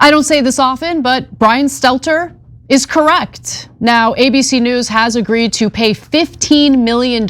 I don't say this often, but Brian Stelter is correct. Now, ABC News has agreed to pay $15 million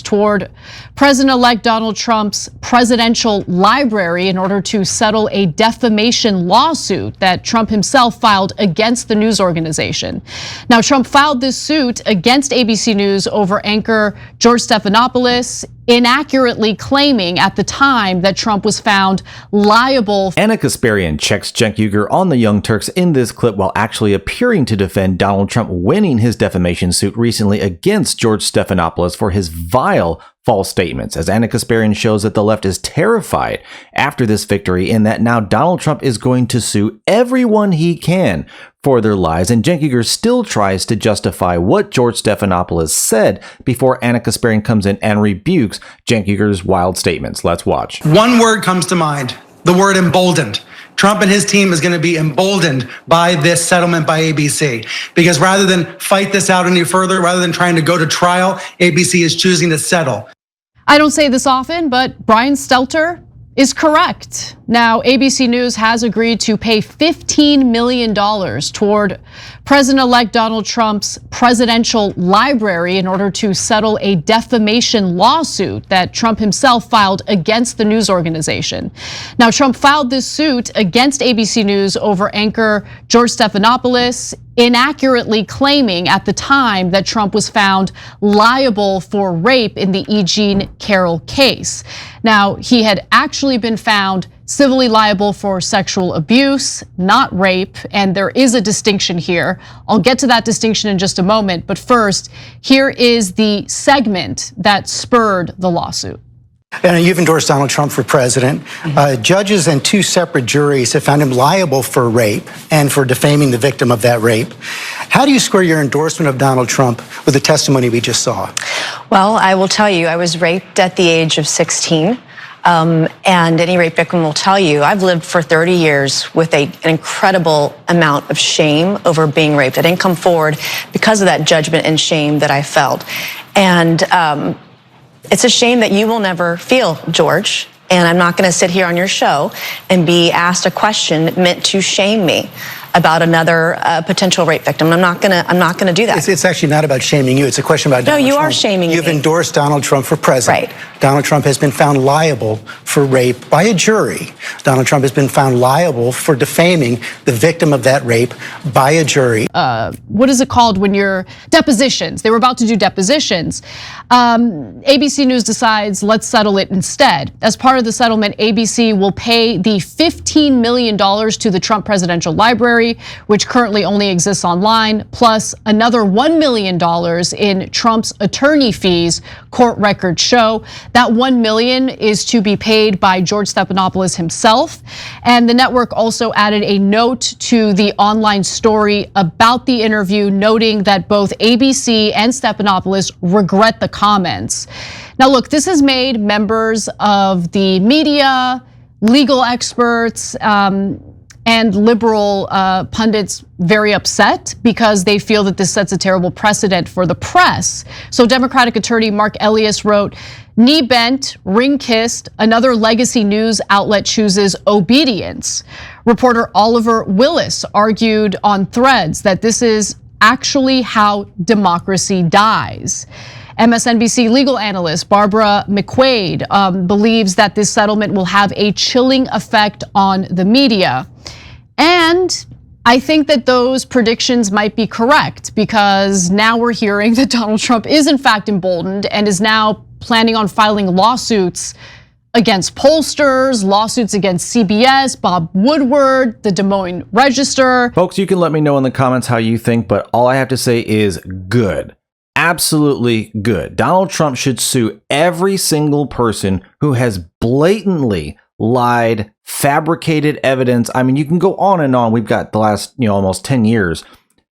toward President-elect Donald Trump's presidential library in order to settle a defamation lawsuit that Trump himself filed against the news organization. Now, Trump filed this suit against ABC News over anchor George Stephanopoulos, inaccurately claiming at the time that Trump was found liable. Ana Kasparian checks Cenk Uygur on the Young Turks in this clip while actually appearing to defend Donald Trump winning his defamation suit recently against George Stephanopoulos for his vile false statements, as Ana Kasparian shows that the left is terrified after this victory and that now Donald Trump is going to sue everyone he can for their lies, and Cenk Uygur still tries to justify what George Stephanopoulos said before Ana Kasparian comes in and rebukes Cenk Uygur's wild statements. Let's watch. One word comes to mind, the word emboldened. Trump and his team is going to be emboldened by this settlement by ABC, because rather than fight this out any further, rather than trying to go to trial, ABC is choosing to settle. I don't say this often, but Brian Stelter is correct. Now, ABC News has agreed to pay $15 million toward President-elect Donald Trump's presidential library in order to settle a defamation lawsuit that Trump himself filed against the news organization. Now, Trump filed this suit against ABC News over anchor George Stephanopoulos, inaccurately claiming at the time that Trump was found liable for rape in the E. Jean Carroll case. Now, he had actually been found civilly liable for sexual abuse, not rape, and there is a distinction here. I'll get to that distinction in just a moment, but first, here is the segment that spurred the lawsuit. And you've endorsed Donald Trump for president. Judges and two separate juries have found him liable for rape and for defaming the victim of that rape. How do you square your endorsement of Donald Trump with the testimony we just saw? Well, I will tell you, I was raped at the age of 16. And any rape victim will tell you, I've lived for 30 years with an incredible amount of shame over being raped. I didn't come forward because of that judgment and shame that I felt. And it's a shame that you will never feel, George. And I'm not going to sit here on your show and be asked a question meant to shame me about another potential rape victim. I'm not gonna do that. It's actually not about shaming you. It's a question about Donald Trump. No, you are shaming me. You've endorsed Donald Trump for president. Right. Donald Trump has been found liable for rape by a jury. Donald Trump has been found liable for defaming the victim of that rape by a jury. What is it called when you're depositions? They were about to do depositions. ABC News decides, let's settle it instead. As part of the settlement, ABC will pay the $15 million to the Trump Presidential Library, which currently only exists online, plus another $1 million in Trump's attorney fees, court records show. That $1 million is to be paid by George Stephanopoulos himself. And the network also added a note to the online story about the interview, noting that both ABC and Stephanopoulos regret the comments. Now, look, this has made members of the media, legal experts, and liberal pundits very upset because they feel that this sets a terrible precedent for the press. So Democratic attorney Mark Elias wrote, "Knee bent, ring kissed, another legacy news outlet chooses obedience." Reporter Oliver Willis argued on Threads that this is actually how democracy dies. MSNBC legal analyst Barbara McQuaid believes that this settlement will have a chilling effect on the media. And I think that those predictions might be correct, because now we're hearing that Donald Trump is in fact emboldened and is now planning on filing lawsuits against pollsters, lawsuits against CBS, Bob Woodward, the Des Moines Register. Folks, you can let me know in the comments how you think, but all I have to say is good. Absolutely good. Donald Trump should sue every single person who has blatantly lied, fabricated evidence. I mean, you can go on and on. We've got the last, almost 10 years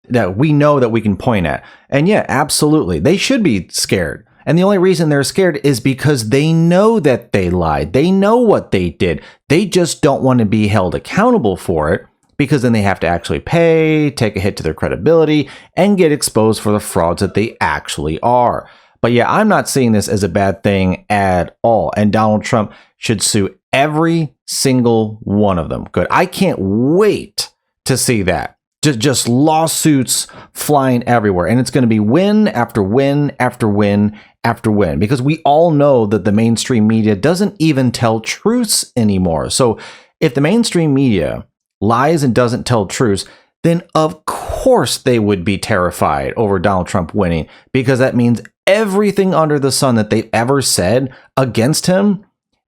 that we know that we can point at. And yeah, absolutely. They should be scared. And the only reason they're scared is because they know that they lied. They know what they did. They just don't want to be held accountable for it, because then they have to actually pay, take a hit to their credibility, and get exposed for the frauds that they actually are. But yeah, I'm not seeing this as a bad thing at all. And Donald Trump should sue every single one of them. Good. I can't wait to see that. Just lawsuits flying everywhere. And it's going to be win after win after win after win, because we all know that the mainstream media doesn't even tell truths anymore. So if the mainstream media lies and doesn't tell truths, then of course they would be terrified over Donald Trump winning, because that means everything under the sun that they've ever said against him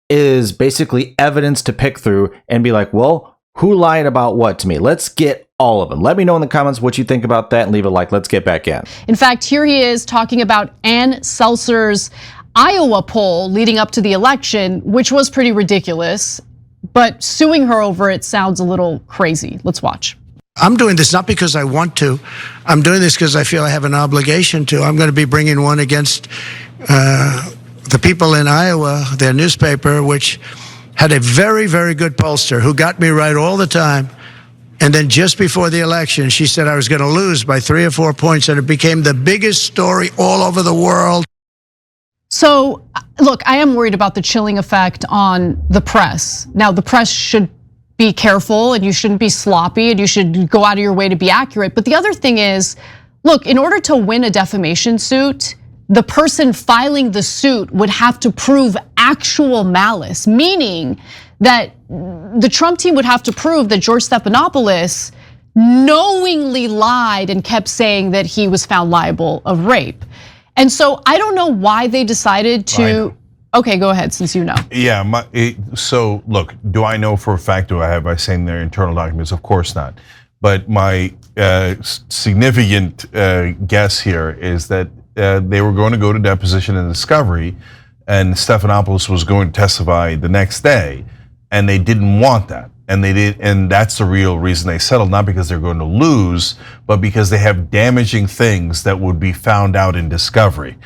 is basically evidence to pick through and be like, well, who lied about what to me? Let's get all of them. Let me know in the comments what you think about that and leave a like. Let's get back in. In fact, here he is talking about Ann Seltzer's Iowa poll leading up to the election, which was pretty ridiculous, but suing her over it sounds a little crazy. Let's watch. I'm doing this not because I want to. I'm doing this because I feel I have an obligation to. I'm going to be bringing one against the people in Iowa, their newspaper, which had a very, very good pollster who got me right all the time. And then just before the election, she said I was going to lose by 3 or 4 points, and it became the biggest story all over the world. So, look, I am worried about the chilling effect on the press. Now, the press should be careful, and you shouldn't be sloppy, and you should go out of your way to be accurate. But the other thing is, look, in order to win a defamation suit, the person filing the suit would have to prove actual malice, meaning that the Trump team would have to prove that George Stephanopoulos knowingly lied and kept saying that he was found liable of rape. And so I don't know why they decided to. Okay, go ahead, since you know. Yeah, so look, do I know for a fact, do I have I seen their internal documents? Of course not. But my significant guess here is that they were going to go to deposition and discovery, and Stephanopoulos was going to testify the next day, and they didn't want that. And they did, and that's the real reason they settled, not because they're going to lose, but because they have damaging things that would be found out in discovery.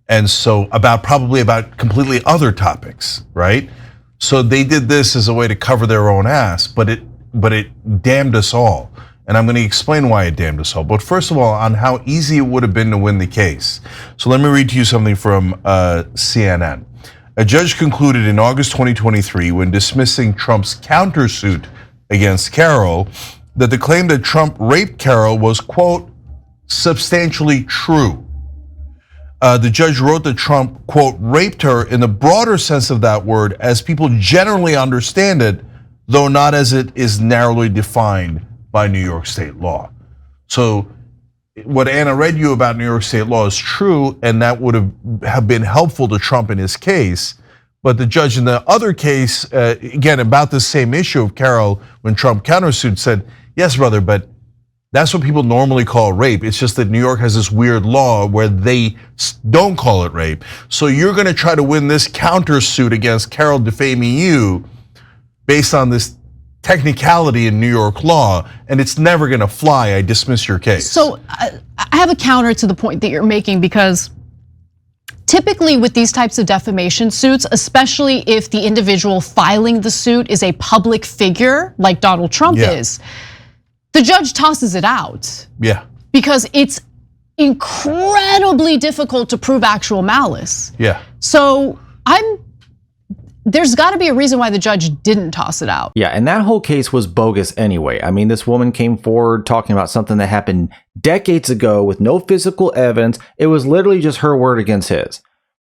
And so probably about completely other topics, right? So they did this as a way to cover their own ass, but it damned us all. And I'm going to explain why it damned us all. But first of all, on how easy it would have been to win the case. So let me read to you something from CNN. A judge concluded in August 2023, when dismissing Trump's countersuit against Carroll, that the claim that Trump raped Carroll was, quote, substantially true. The judge wrote that Trump, quote, raped her in the broader sense of that word, as people generally understand it, though not as it is narrowly defined by New York state law. So what Anna read you about New York state law is true, and that would have been helpful to Trump in his case. But the judge in the other case, again, about the same issue of Carroll, when Trump countersued, said, yes, brother, but that's what people normally call rape. It's just that New York has this weird law where they don't call it rape. So you're going to try to win this countersuit against Carroll defaming you based on this technicality in New York law, and it's never going to fly. I dismiss your case. So I have a counter to the point that you're making, because typically with these types of defamation suits, especially if the individual filing the suit is a public figure like Donald Trump is, the judge tosses it out. Yeah. Because it's incredibly difficult to prove actual malice. Yeah. So there's got to be a reason why the judge didn't toss it out. Yeah, and that whole case was bogus anyway. I mean, this woman came forward talking about something that happened decades ago with no physical evidence. It was literally just her word against his.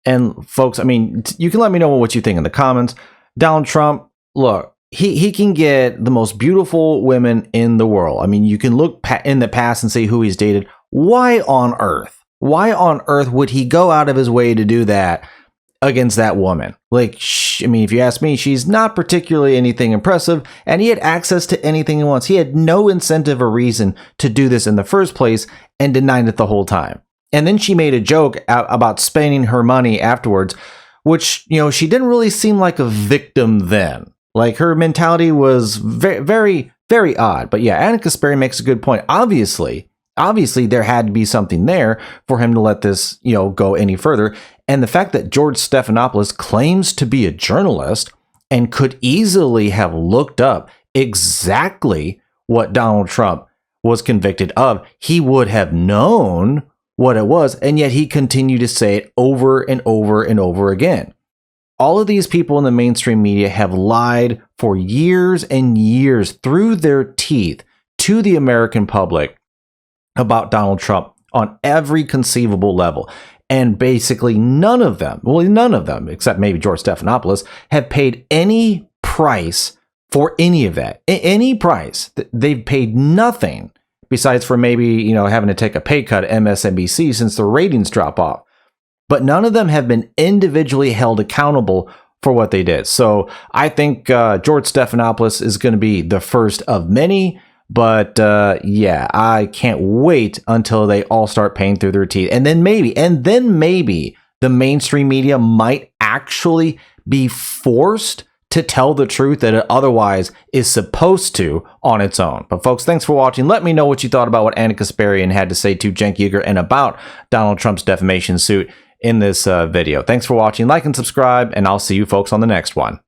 And folks, I mean, you can let me know what you think in the comments. Donald Trump, look, he can get the most beautiful women in the world. I mean, you can look in the past and see who he's dated. Why on earth? Why on earth would he go out of his way to do that against that woman? Like, I mean, if you ask me, she's not particularly anything impressive, and he had access to anything he wants. He had no incentive or reason to do this in the first place, and denied it the whole time. And then she made a joke about spending her money afterwards, which, you know, she didn't really seem like a victim then. Like, her mentality was very, very, very odd. But yeah, Ana Kasparian makes a good point. Obviously, there had to be something there for him to let this, you know, go any further. And the fact that George Stephanopoulos claims to be a journalist and could easily have looked up exactly what Donald Trump was convicted of, he would have known what it was, and yet he continued to say it over and over and over again. All of these people in the mainstream media have lied for years and years through their teeth to the American public about Donald Trump on every conceivable level. And basically none of them, except maybe George Stephanopoulos, have paid any price for any of that. Any price. They've paid nothing besides for maybe, having to take a pay cut at MSNBC since the ratings drop off. But none of them have been individually held accountable for what they did. So I think George Stephanopoulos is going to be the first of many. But yeah, I can't wait until they all start paying through their teeth. And then maybe the mainstream media might actually be forced to tell the truth that it otherwise is supposed to on its own. But folks, thanks for watching. Let me know what you thought about what Ana Kasparian had to say to Cenk Uygur and about Donald Trump's defamation suit in this video. Thanks for watching. Like and subscribe, and I'll see you folks on the next one.